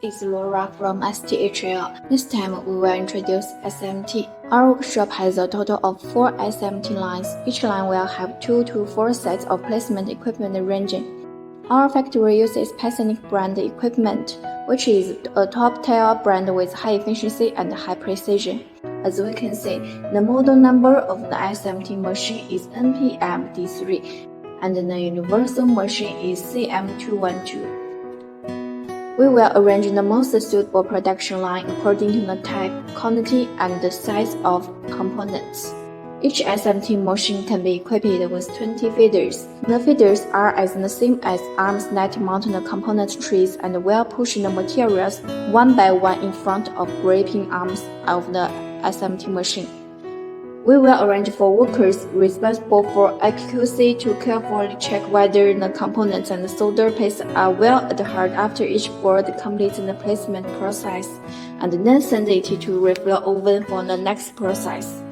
It's Laura from STHL. This time we will introduce SMT. Our workshop has a total of 4 SMT lines. Each line will have 2 to 4 sets of placement equipment ranging. Our factory uses Panasonic brand equipment, which is a top-tier brand with high efficiency and high precision. As we can see, the model number of the SMT machine is NPM-D3, and the universal machine is CM212. We will arrange the most suitable production line according to the type, quantity, and the size of components. Each SMT machine can be equipped with 20 feeders. The feeders are as the same as arms that mount the component trees and will push the materials one by one in front of gripping arms of the SMT machine. We will arrange for workers responsible for accuracy to carefully check whether the components and the solder paste are well adhered after each board completes the placement process, and then send it to reflow oven for the next process.